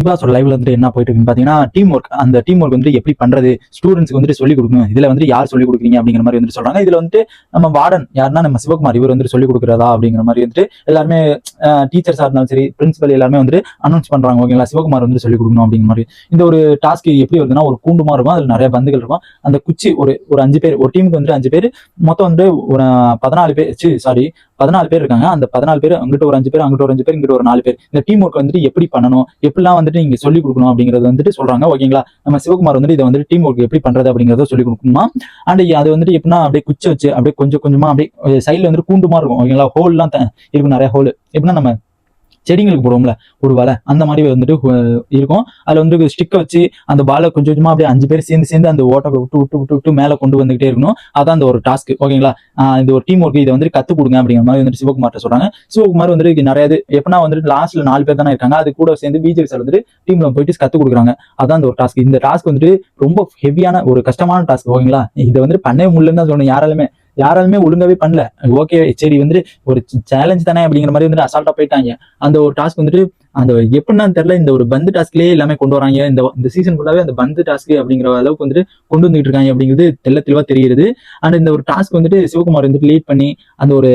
Big லைவ்ல வந்துட்டு என்ன போயிட்டு இருக்குன்னு பாத்தீங்கன்னா டீம் ஒர்க். அந்த டீம் ஒர்க் வந்து எப்படி பண்றது, ஸ்டூடெண்ட்ஸ்க்கு வந்துட்டு சொல்லிக் கொடுக்கணும். இதுல வந்து யார் சொல்லிக் கொடுக்குறீங்க அப்படிங்கிற மாதிரி வந்து சொல்றாங்க. இதுல வந்துட்டு நம்ம வார்டன் யாருன்னா நம்ம சிவகுமார் இவர் வந்து சொல்லிக் கொடுக்குறதா அப்படிங்கிற மாதிரி வந்துட்டு எல்லாருமே டீச்சர்ஸா இருந்தாலும் சரி, பிரின்சிபல் எல்லாருமே வந்துட்டு அனௌன்ஸ் பண்றாங்க. ஓகேங்களா, சிவகுமார் வந்து சொல்லிக் கொடுக்கணும் அப்படிங்கிற மாதிரி. இந்த ஒரு டாஸ்க் எப்படி வருதுன்னா, ஒரு கூண்டுமா இருக்கும், அதுல நிறைய பந்துகள் இருக்கும். அந்த குச்சி ஒரு ஒரு 5 பேர், ஒரு டீமுக்கு வந்து 5 பேர், மொத்தம் வந்து ஒரு 14 பேர், சாரி 14 பேர் இருக்காங்க. அந்த 14 பேர் அங்கிட்ட ஒரு 5 பேர், அங்கிட்ட ஒரு 5 பேர், இங்கிட்ட ஒரு 4 பேர். இந்த டீம் ஒர்க் வந்துட்டு எப்படி பண்ணணும், எப்படிலாம் வந்துட்டு நீங்க சொல்லிக் கொடுக்கணும் அப்படிங்கறது வந்துட்டு சொல்றாங்க. ஓகேங்களா, நம்ம சிவகுமார் வந்துட்டு இதை வந்துட்டு டீம் ஒர்க் எப்படி பண்றது அப்படிங்கறத சொல்லிக் கொடுக்கணுமா. அண்ட் அது வந்துட்டு எப்படின்னா அப்படியே குச்சி வச்சு அப்படியே கொஞ்சம் கொஞ்சமா அப்படியே சைட்ல வந்து கூண்டு மாதிரி இருக்கும். ஓகேங்களா, ஹோல் எல்லாம் இருக்கும், நிறைய ஹோல். எப்படின்னா நம்ம செடிங்களுக்கு போடுவோம்ல ஒரு வலை, அந்த மாதிரி வந்துட்டு இருக்கும். அதுல வந்து ஸ்டிக்கை வச்சு அந்த பாலை கொஞ்சம் கொஞ்சமா அப்படியே 5 பேர் சேர்ந்து அந்த ஓட்டை விட்டு விட்டு விட்டு விட்டு மேல கொண்டு வந்துகிட்டே இருக்கணும். அதான் அந்த ஒரு டாஸ்க். ஓகேங்களா, இந்த ஒரு டீம் ஒர்க் இதை வந்து கத்து கொடுங்க அப்படிங்கிற மாதிரி வந்துட்டு சிவகுமார்ட்ட சொல்றாங்க. சிவகுமார் வந்துட்டு நிறைய எப்படின்னா வந்துட்டு லாஸ்ட்ல 4 பேர் தானே இருக்காங்க, அது கூட சேர்ந்து பிஜேபி சார் வந்துட்டு டீம்ல போயிட்டு கத்து கொடுக்குறாங்க. அதான் அந்த ஒரு டாஸ்க். இந்த டாஸ்க் வந்துட்டு ரொம்ப ஹெவியான ஒரு கஷ்டமான டாஸ்க். ஓகேங்களா, இதை வந்துட்டு பண்ணவே முடியலன்னு தான் சொல்லணும். யாராலுமே ஒழுங்காவே பண்ணல. ஓகே சரி வந்துட்டு ஒரு சேலஞ்ச் தானே அப்படிங்கிற மாதிரி வந்துட்டு அசால்ட்டா போயிட்டாங்க. அந்த ஒரு டாஸ்க் வந்துட்டு அந்த எப்படின்னா தெரியல, இந்த ஒரு பந்து டாஸ்க்லயே எல்லாமே கொண்டு வராங்க. இந்த சீசன் ஃபுல்லாவே அந்த பந்து டாஸ்க் அப்படிங்கிற அளவுக்கு வந்துட்டு கொண்டு வந்துட்டு இருக்காங்க அப்படிங்கிறது தெளிவா தெரியுது. அண்ட் இந்த ஒரு டாஸ்க் வந்துட்டு சிவகுமார் வந்துட்டு லீட் பண்ணி அந்த ஒரு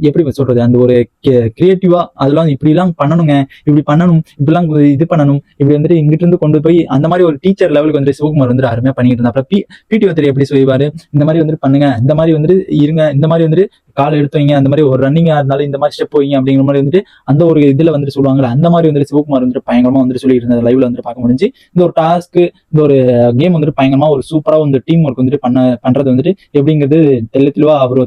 எப்படி சொல்றது, அந்த ஒரு கிரியேட்டிவா அதெல்லாம் இப்படி எல்லாம் பண்ணணுங்க, இப்படி பண்ணணும், இப்படிலாம் இது பண்ணணும், இப்படி வந்துட்டு இங்கிட்டு இருந்து கொண்டு போய் அந்த மாதிரி ஒரு டீச்சர் லெவலுக்கு வந்து சிவகுமார் வந்துட்டு அருமையா பண்ணிட்டு இருந்தா. பிடி ஒருத்தர் எப்படி சொல்லுவாரு, இந்த மாதிரி வந்துட்டு பண்ணுங்க, இந்த மாதிரி வந்துட்டு இருங்க, இந்த மாதிரி வந்துட்டு கால் எடுத்து வைங்க, அந்த மாதிரி ஒரு ரன்னிங்கா இருந்தாலும் இந்த மாதிரி ஸ்டெப் வைங்க அப்படிங்கிற மாதிரி வந்துட்டு அந்த ஒரு இதுல வந்துட்டு சொல்லுவாங்கல்ல, அந்த மாதிரி வந்துட்டு சிவகுமார் வந்துட்டு பயங்கரமா வந்துட்டு சொல்லிட்டு இருந்த லைவ்ல வந்துட்டு பார்க்க முடிஞ்சு. இந்த ஒரு டாஸ்க், இந்த ஒரு கேம் வந்துட்டு பயங்கரமா ஒரு சூப்பரா வந்து டீம் ஒர்க் வந்துட்டு பண்றது வந்துட்டு எப்படிங்கிறது தெளிவா அவர்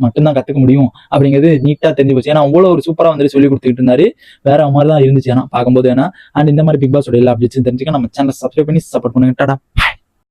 மட்டும்தான் கத்துக்க முடியும் அப்படிங்கிறது நீட்டா தெரிஞ்சு போச்சு. ஏன்னா அவ்வளவு ஒரு சூப்பரா வந்துட்டு சொல்லி கொடுத்துட்டு இருந்தாரு. வேற மாதிரி தான் இருந்துச்சு ஏன்னா பார்க்கும்போது. ஏன்னா அண்ட் இந்த மாதிரி பிக் பாஸ் எல்லா அப்டேட்ஸும் தெரிஞ்சுக்க நம்ம சேனல் சப்ஸ்கிரைப் பண்ணி சப்போர்ட் பண்ணுங்க. டாடா.